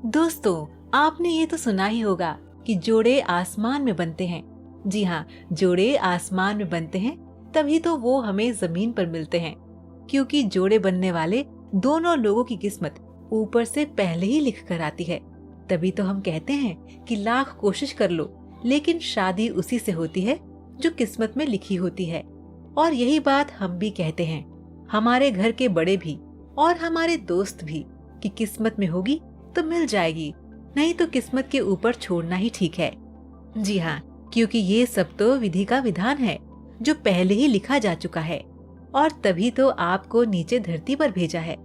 दोस्तों, आपने ये तो सुना ही होगा कि जोड़े आसमान में बनते हैं। जी हाँ, जोड़े आसमान में बनते हैं तभी तो वो हमें जमीन पर मिलते हैं, क्योंकि जोड़े बनने वाले दोनों लोगों की किस्मत ऊपर से पहले ही लिख कर आती है। तभी तो हम कहते हैं कि लाख कोशिश कर लो, लेकिन शादी उसी से होती है जो किस्मत में लिखी होती है। और यही बात हम भी कहते हैं, हमारे घर के बड़े भी और हमारे दोस्त भी, कि किस्मत में होगी तो मिल जाएगी, नहीं तो किस्मत के ऊपर छोड़ना ही ठीक है। जी हाँ, क्योंकि ये सब तो विधि का विधान है जो पहले ही लिखा जा चुका है, और तभी तो आपको नीचे धरती पर भेजा है।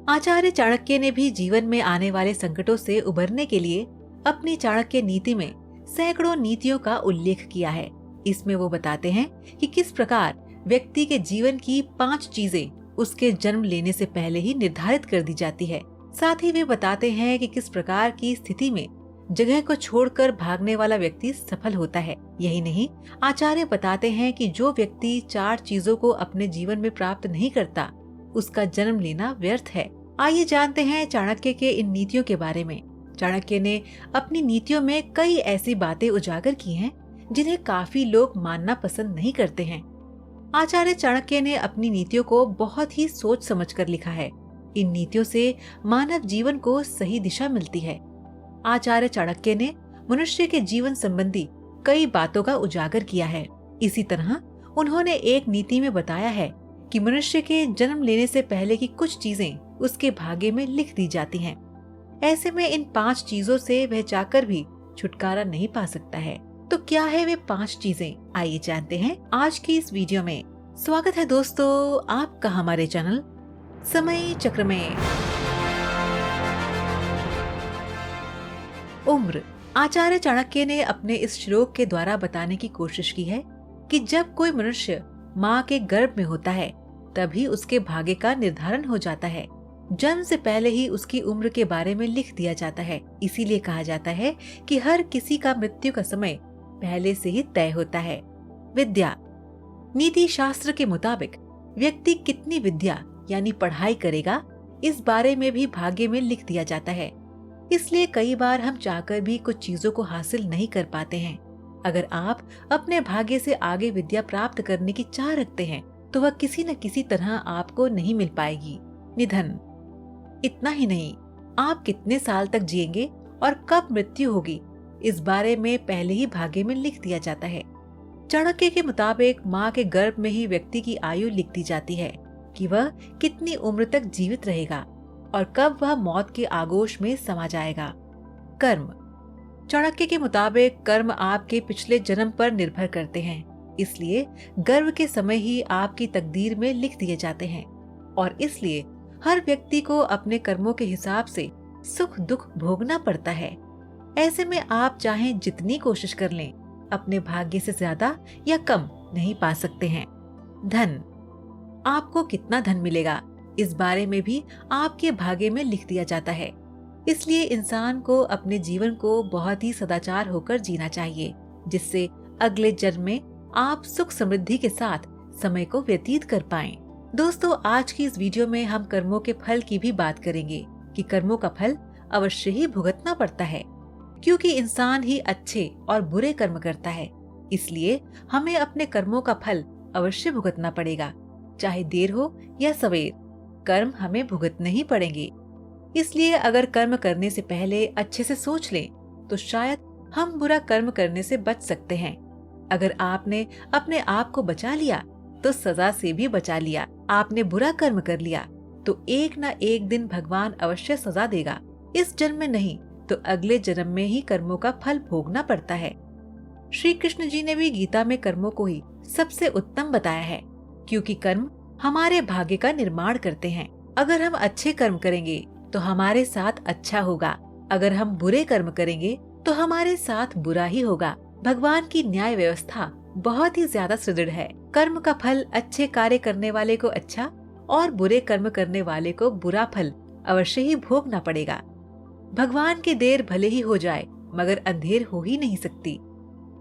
आचार्य चाणक्य ने भी जीवन में आने वाले संकटों से उबरने के लिए अपनी चाणक्य नीति में सैकड़ों नीतियों का उल्लेख किया है। इसमें वो बताते हैं कि किस प्रकार व्यक्ति के जीवन की 5 चीजें उसके जन्म लेने से पहले ही निर्धारित कर दी जाती है। साथ ही वे बताते हैं कि किस प्रकार की स्थिति में जगह को छोड़कर भागने वाला व्यक्ति सफल होता है। यही नहीं, आचार्य बताते हैं कि जो व्यक्ति 4 चीजों को अपने जीवन में प्राप्त नहीं करता, उसका जन्म लेना व्यर्थ है। आइए जानते हैं चाणक्य के इन नीतियों के बारे में। चाणक्य ने अपनी नीतियों में कई ऐसी बातें उजागर की हैं जिन्हें काफी लोग मानना पसंद नहीं करते हैं। आचार्य चाणक्य ने अपनी नीतियों को बहुत ही सोच समझकर लिखा है। इन नीतियों से मानव जीवन को सही दिशा मिलती है। आचार्य चाणक्य ने मनुष्य के जीवन संबंधी कई बातों का उजागर किया है। इसी तरह उन्होंने एक नीति में बताया है कि मनुष्य के जन्म लेने से पहले की कुछ चीजें उसके भाग्य में लिख दी जाती हैं। ऐसे में इन 5 चीजों से वह चाहकर भी छुटकारा नहीं पा सकता है। तो क्या है वे 5 चीजें, आइए जानते हैं आज की इस वीडियो में। स्वागत है दोस्तों आपका हमारे चैनल समय चक्र में। उम्र। आचार्य चाणक्य ने अपने इस श्लोक के द्वारा बताने की कोशिश की है कि जब कोई मनुष्य माँ के गर्भ में होता है तभी उसके भाग्य का निर्धारण हो जाता है। जन्म से पहले ही उसकी उम्र के बारे में लिख दिया जाता है। इसीलिए कहा जाता है कि हर किसी का मृत्यु का समय पहले से ही तय होता है। विद्या। नीति शास्त्र के मुताबिक व्यक्ति कितनी विद्या यानी पढ़ाई करेगा, इस बारे में भी भाग्य में लिख दिया जाता है। इसलिए कई बार हम चाहकर भी कुछ चीजों को हासिल नहीं कर पाते हैं। अगर आप अपने भाग्य से आगे विद्या प्राप्त करने की चाह रखते हैं तो वह किसी न किसी तरह आपको नहीं मिल पाएगी। निधन। इतना ही नहीं, आप कितने साल तक जिएंगे और कब मृत्यु होगी, इस बारे में पहले ही भाग्य में लिख दिया जाता है। चाणक्य के मुताबिक माँ के गर्भ में ही व्यक्ति की आयु लिख दी जाती है कि वह कितनी उम्र तक जीवित रहेगा और कब वह मौत के आगोश में समा जाएगा। कर्म। चाणक्य के मुताबिक कर्म आपके पिछले जन्म पर निर्भर करते हैं, इसलिए गर्भ के समय ही आपकी तकदीर में लिख दिए जाते हैं और इसलिए हर व्यक्ति को अपने कर्मों के हिसाब से सुख दुख भोगना पड़ता है। ऐसे में आप चाहें जितनी कोशिश कर लें, अपने भाग्य से ज्यादा या कम नहीं पा सकते हैं। धन। आपको कितना धन मिलेगा, इस बारे में भी आपके भाग्य में लिख दिया जाता है। इसलिए इंसान को अपने जीवन को बहुत ही सदाचार होकर जीना चाहिए, जिससे अगले जन्म में आप सुख समृद्धि के साथ समय को व्यतीत कर पाएं। दोस्तों, आज की इस वीडियो में हम कर्मों के फल की भी बात करेंगे कि कर्मों का फल अवश्य ही भुगतना पड़ता है, क्योंकि इंसान ही अच्छे और बुरे कर्म करता है। इसलिए हमें अपने कर्मों का फल अवश्य भुगतना पड़ेगा, चाहे देर हो या सवेर, कर्म हमें भुगतने ही पड़ेंगे। इसलिए अगर कर्म करने से पहले अच्छे से सोच लें तो शायद हम बुरा कर्म करने से बच सकते हैं। अगर आपने अपने आप को बचा लिया तो सजा से भी बचा लिया। आपने बुरा कर्म कर लिया तो एक न एक दिन भगवान अवश्य सजा देगा। इस जन्म में नहीं तो अगले जन्म में ही कर्मों का फल भोगना पड़ता है। श्री कृष्ण जी ने भी गीता में कर्मों को ही सबसे उत्तम बताया है, क्योंकि कर्म हमारे भाग्य का निर्माण करते हैं। अगर हम अच्छे कर्म करेंगे तो हमारे साथ अच्छा होगा, अगर हम बुरे कर्म करेंगे तो हमारे साथ बुरा ही होगा। भगवान की न्याय व्यवस्था बहुत ही ज्यादा सुदृढ़ है। कर्म का फल अच्छे कार्य करने वाले को अच्छा और बुरे कर्म करने वाले को बुरा फल अवश्य ही भोगना पड़ेगा। भगवान की देर भले ही हो जाए मगर अंधेर हो ही नहीं सकती।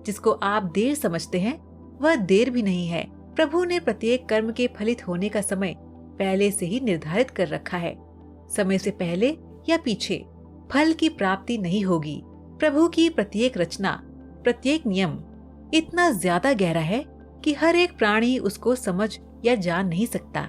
जिसको आप देर समझते हैं वह देर भी नहीं है। प्रभु ने प्रत्येक कर्म के फलित होने का समय पहले से ही निर्धारित कर रखा है। समय से पहले या पीछे फल की प्राप्ति नहीं होगी। प्रभु की प्रत्येक रचना, प्रत्येक नियम इतना ज्यादा गहरा है कि हर एक प्राणी उसको समझ या जान नहीं सकता।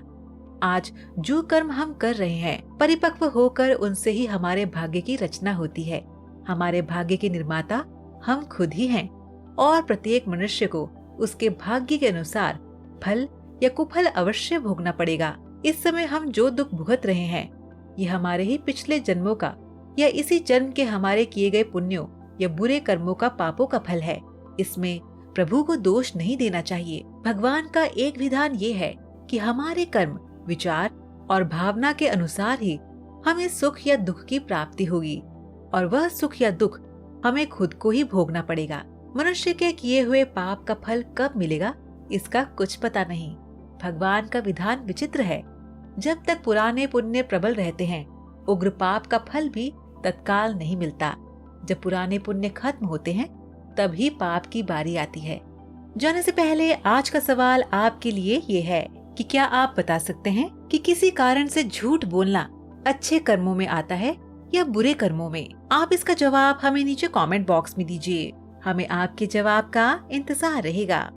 आज जो कर्म हम कर रहे हैं, परिपक्व होकर उनसे ही हमारे भाग्य की रचना होती है। हमारे भाग्य के निर्माता हम खुद ही हैं और प्रत्येक मनुष्य को उसके भाग्य के अनुसार फल या कुफल अवश्य भोगना पड़ेगा। इस समय हम जो दुख भुगत रहे हैं, ये हमारे ही पिछले जन्मों का या इसी जन्म के हमारे किए गए पुण्यों या बुरे कर्मों का, पापों का फल है। इसमें प्रभु को दोष नहीं देना चाहिए। भगवान का एक विधान ये है कि हमारे कर्म, विचार और भावना के अनुसार ही हमें सुख या दुख की प्राप्ति होगी और वह सुख या दुख हमें खुद को ही भोगना पड़ेगा। मनुष्य के किए हुए पाप का फल कब मिलेगा, इसका कुछ पता नहीं। भगवान का विधान विचित्र है। जब तक पुराने पुण्य प्रबल रहते हैं, उग्र पाप का फल भी तत्काल नहीं मिलता। जब पुराने पुण्य खत्म होते हैं, तभी पाप की बारी आती है। जाने से पहले आज का सवाल आपके लिए ये है कि क्या आप बता सकते हैं कि किसी कारण से झूठ बोलना अच्छे कर्मों में आता है या बुरे कर्मों में? आप इसका जवाब हमें नीचे कमेंट बॉक्स में दीजिए। हमें आपके जवाब का इंतजार रहेगा।